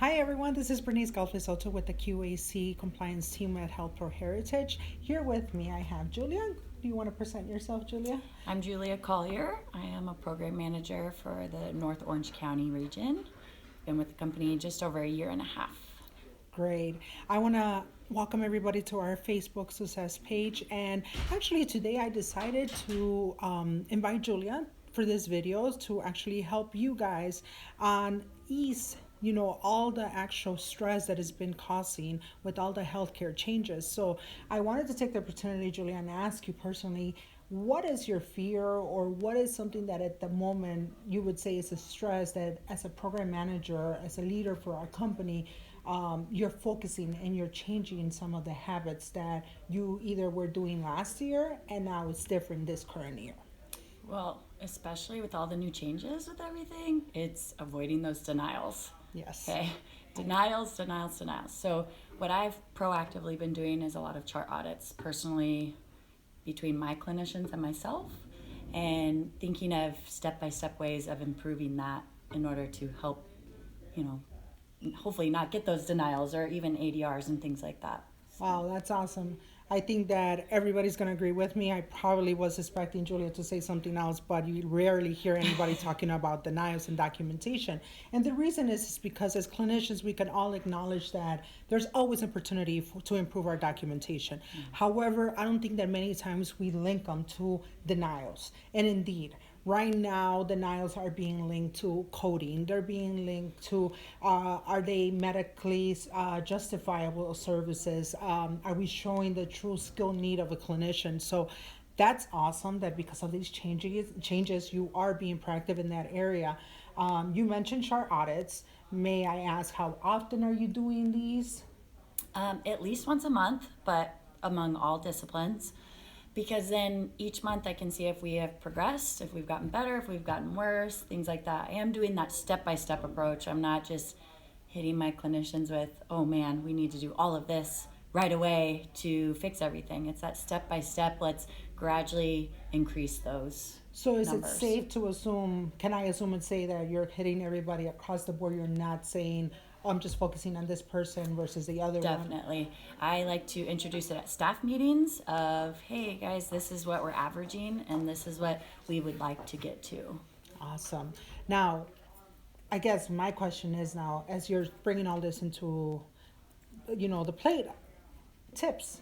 Hi everyone, this is Bernice Galfisoto with the QAC compliance team at Health Pro Heritage. Here with me I have Julia. Do you want to present yourself, Julia? I'm Julia Collier. I am a program manager for the North Orange County region. Been with the company just over a year and a half. Great. I want to welcome everybody to our Facebook success page. And actually, today I decided to invite Julia for this video to actually help you guys on ease all the actual stress that has been causing with all the healthcare changes. So I wanted to take the opportunity, Julia, and ask you personally, what is your fear, or what is something that at the moment you would say is a stress that as a program manager, as a leader for our company, you're focusing and you're changing some of the habits that you either were doing last year and now it's different this current year? Well, especially with all the new changes with everything, it's avoiding those denials. Yes. Okay, denials, denials, denials. So, what I've proactively been doing is a lot of chart audits personally between my clinicians and myself, and thinking of step by step ways of improving that in order to help, you know, hopefully not get those denials or even ADRs and things like that. Wow, that's awesome. I think that everybody's going to agree with me. I probably was expecting Julia to say something else, but you rarely hear anybody talking about denials and documentation. And the reason is because as clinicians, we can all acknowledge that there's always opportunity to improve our documentation. However, I don't think that many times we link them to denials. And indeed, right now denials are being linked to coding, they're being linked to are they medically justifiable services, are we showing the true skill need of a clinician? So that's awesome that because of these changes you are being proactive in that area. You mentioned chart audits. May I ask, how often are you doing these? At least once a month, but among all disciplines, because then each month I can see if we have progressed, if we've gotten better, if we've gotten worse, things like that. I am doing that step by step approach. I'm not just hitting my clinicians with, oh man, we need to do all of this right away to fix everything. It's that step by step. Let's gradually increase those So is it numbers. safe to assume, can I assume and say that you're hitting everybody across the board? You're not saying, oh, I'm just focusing on this person versus the other one? Definitely. I like to introduce it at staff meetings of, hey guys, this is what we're averaging and this is what we would like to get to. Awesome. Now, I guess my question is now, as you're bringing all this into, the plate, tips.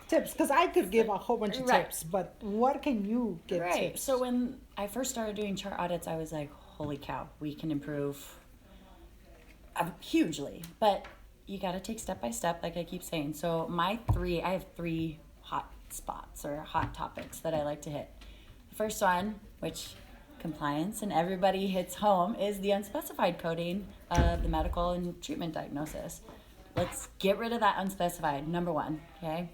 Tips, because I could give a whole bunch of Right. tips, but what can you give Right. tips? So when I first started doing chart audits, I was like, holy cow, we can improve hugely. But you got to take step by step, like I keep saying. So I have three hot spots or hot topics that I like to hit. The first one, which compliance and everybody hits home, is the unspecified coding of the medical and treatment diagnosis. Let's get rid of that unspecified, number one, okay?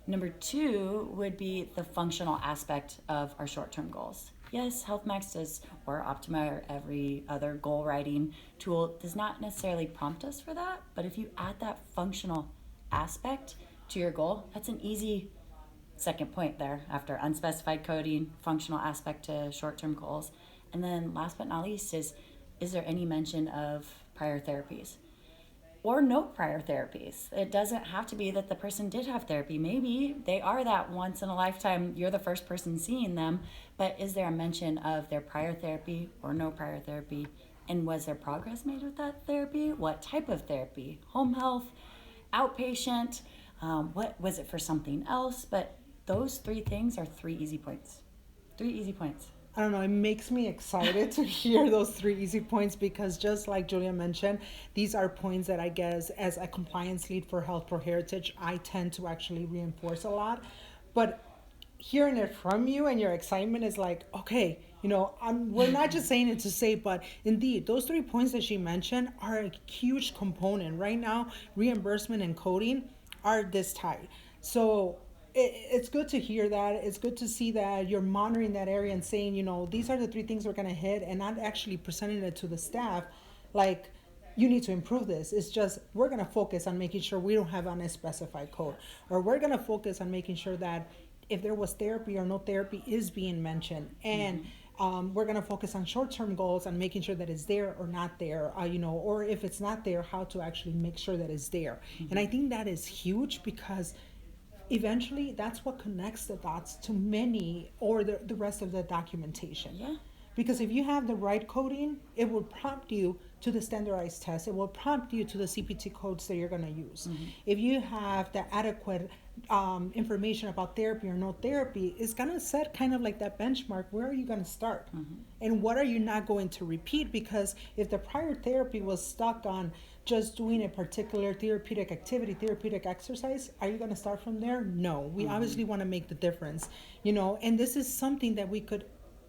Number two would be the functional aspect of our short-term goals. Yes, Health Max does, or Optima, or every other goal writing tool does not necessarily prompt us for that, but if you add that functional aspect to your goal, that's an easy second point there after unspecified coding, functional aspect to short-term goals. And then last but not least is there any mention of prior therapies? Or no prior therapies. It doesn't have to be that the person did have therapy. Maybe they are that once in a lifetime, you're the first person seeing them, but is there a mention of their prior therapy or no prior therapy? And was there progress made with that therapy? What type of therapy? Home health, outpatient, what was it for something else? But those three things are three easy points. Three easy points. I don't know, it makes me excited to hear those three easy points because just like Julia mentioned, these are points that I guess as a compliance lead for Health Pro Heritage, I tend to actually reinforce a lot. But hearing it from you and your excitement is like, okay, we're not just saying it to say, but indeed, those 3 points that she mentioned are a huge component. Right now, reimbursement and coding are this tight. So it's good to hear that. It's good to see that you're monitoring that area and saying, these are the 3 things we're going to hit, and not actually presenting it to the staff like, you need to improve this. It's just we're going to focus on making sure we don't have unspecified code, or we're going to focus on making sure that if there was therapy or no therapy is being mentioned. And We're going to focus on short-term goals and making sure that it's there or not there, or if it's not there, how to actually make sure that it's there. And I think that is huge because eventually that's what connects the dots to many or the rest of the documentation. Yeah. Because if you have the right coding, it will prompt you to the standardized test. It will prompt you to the CPT codes that you're going to use. If you have the adequate information about therapy or no therapy, it's going to set kind of like that benchmark. Where are you going to start? And what are you not going to repeat? Because if the prior therapy was stuck on just doing a particular therapeutic activity, therapeutic exercise, are you going to start from there? No. We obviously want to make the difference, and this is something that we could,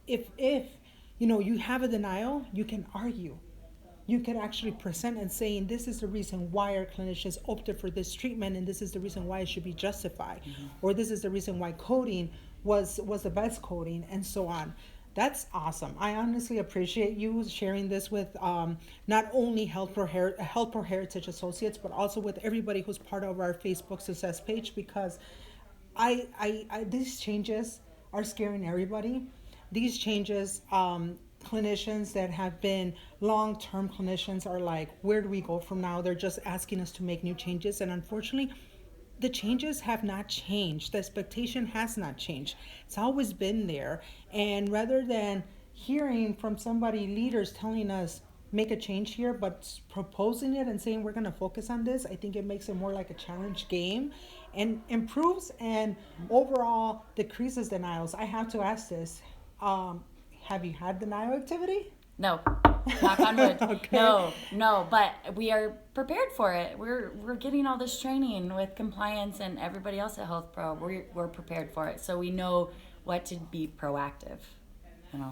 if you have a denial, you can argue. You can actually present and saying, this is the reason why our clinicians opted for this treatment, and this is the reason why it should be justified, or this is the reason why coding was the best coding, and so on. That's awesome. I honestly appreciate you sharing this with not only Health Pro Heritage Associates, but also with everybody who's part of our Facebook success page, because these changes are scaring everybody. These changes, clinicians that have been long-term clinicians are like, where do we go from now? They're just asking us to make new changes. And unfortunately, the changes have not changed. The expectation has not changed. It's always been there. And rather than hearing from somebody, leaders telling us, make a change here, but proposing it and saying we're going to focus on this, I think it makes it more like a challenge game and improves and overall decreases denials. I have to ask this. Have you had denial activity? No, knock on wood. Okay. No, but we are prepared for it. We're getting all this training with compliance and everybody else at Health Pro. We're prepared for it, so we know what to be proactive.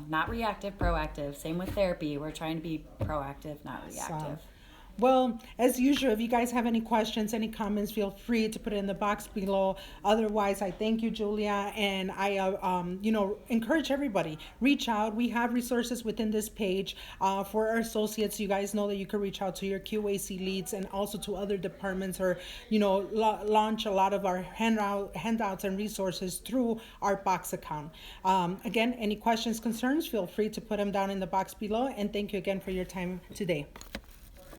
Not reactive, proactive. Same with therapy. We're trying to be proactive, not reactive. Well, as usual, if you guys have any questions, any comments, feel free to put it in the box below. Otherwise, I thank you, Julia, and I, encourage everybody, reach out. We have resources within this page for our associates. You guys know that you can reach out to your QAC leads and also to other departments, or launch a lot of our handouts and resources through our box account. Again, any questions, concerns, feel free to put them down in the box below. And thank you again for your time today.